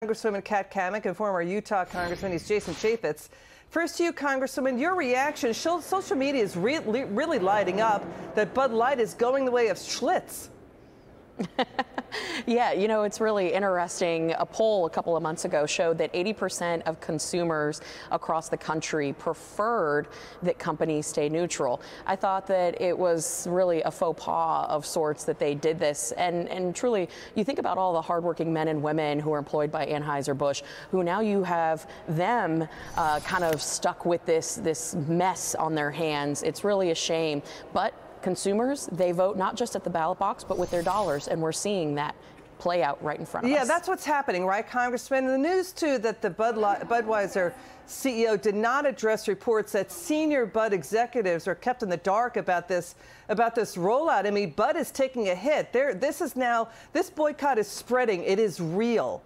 Congresswoman Cammack and former Utah Congressman, he's Jason Chaffetz. First to you, Congresswoman, your reaction. Social media is really lighting up that Bud Light is going the way of Schlitz. Yeah, you know, it's really interesting. A poll a couple of months ago showed that 80% of consumers across the country preferred that companies stay neutral. I thought that it was really a faux pas of sorts that they did this. And truly, you think about all the hardworking men and women who are employed by Anheuser-Busch, who now you have them kind of stuck with this mess on their hands. It's really a shame. But consumers, they vote not just at the ballot box, but with their dollars, and we're seeing that play out right in front of us. Yeah, that's what's happening, right, Congressman? The news, too, that the Budweiser CEO did not address reports that senior Bud executives are kept in the dark about this rollout. I mean, Bud is taking a hit. This boycott is spreading. It is real.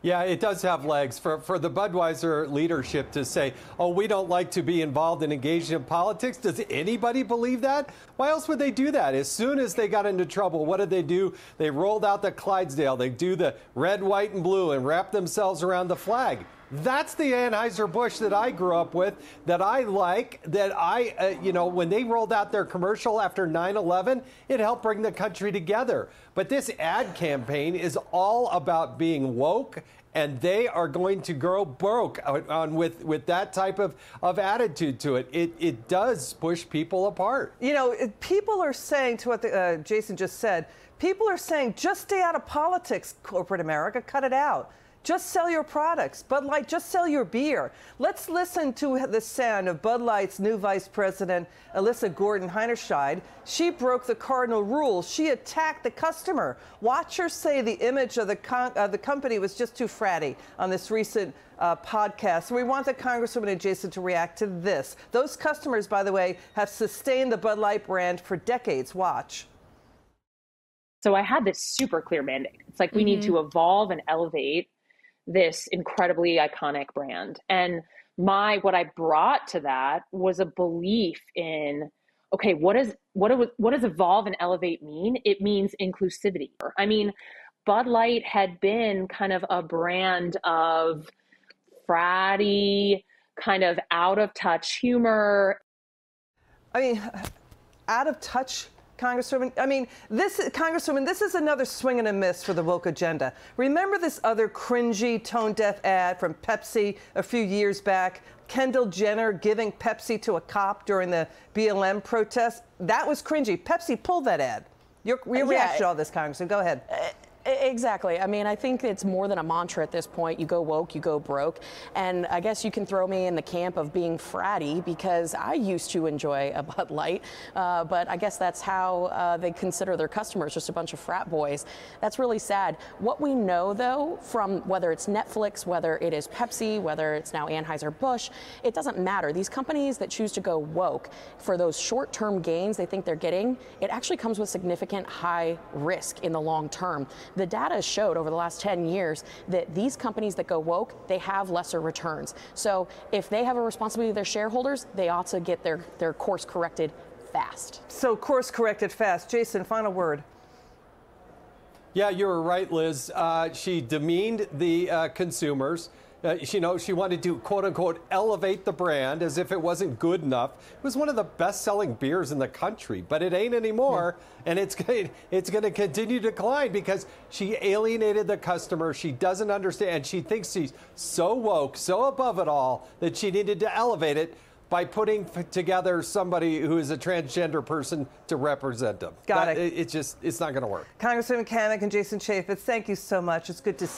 Yeah, it does have legs for the Budweiser leadership to say, oh, we don't like to be involved and engaged in politics. Does anybody believe that? Why else would they do that? As soon as they got into trouble, what did they do? They rolled out the Clydesdale. They do the red, white, and blue and wrap themselves around the flag. That's the Anheuser-Busch that I grew up with, that I like, when they rolled out their commercial after 9/11, it helped bring the country together. But this ad campaign is all about being woke, and they are going to go broke with that type of attitude to it. It does push people apart. You know, people are saying, to what Jason just said, people are saying, just stay out of politics, corporate America, cut it out. Just sell your products. Bud Light, just sell your beer. Let's listen to the sound of Bud Light's new vice president, Alyssa Gordon-Heinerscheid. She broke the cardinal rule. She attacked the customer. Watch her say the image of the company was just too fratty on this recent podcast. We want the Congresswoman and Jason to react to this. Those customers, by the way, have sustained the Bud Light brand for decades. Watch. So I had this super clear mandate. It's like we need to evolve and elevate this incredibly iconic brand. And what I brought to that was a belief in, okay, what does evolve and elevate mean? It means inclusivity. I mean, Bud Light had been kind of a brand of fratty, kind of out of touch humor. I mean, out of touch, Congresswoman. I mean, Congresswoman, this is another swing and a miss for the woke agenda. Remember this other cringy, tone-deaf ad from Pepsi a few years back? Kendall Jenner giving Pepsi to a cop during the BLM protest? That was cringy. Pepsi pulled that ad. Your reaction to all this, Congressman. Go ahead. Exactly. I mean, I think it's more than a mantra at this point. You go woke, you go broke. And I guess you can throw me in the camp of being fratty, because I used to enjoy a Bud Light. But I guess that's how they consider their customers, just a bunch of frat boys. That's really sad. What we know, though, from whether it's Netflix, whether it is Pepsi, whether it's now Anheuser-Busch, it doesn't matter. These companies that choose to go woke for those short-term gains they think they're getting, it actually comes with significant high risk in the long term. The data showed over the last 10 years that these companies that go woke, they have lesser returns. So if they have a responsibility to their shareholders, they ought to get their course corrected fast. So course corrected fast. Jason, final word. Yeah, you were right, Liz. She demeaned the consumers. She wanted to, quote unquote, elevate the brand as if it wasn't good enough. It was one of the best selling beers in the country, but it ain't anymore. Yeah. And it's going to continue to decline because she alienated the customer. She doesn't understand. She thinks she's so woke, so above it all, that she needed to elevate it by putting together somebody who is a transgender person to represent them. Got it. It's not going to work. Congresswoman Cammack and Jason Chaffetz, thank you so much. It's good to see you.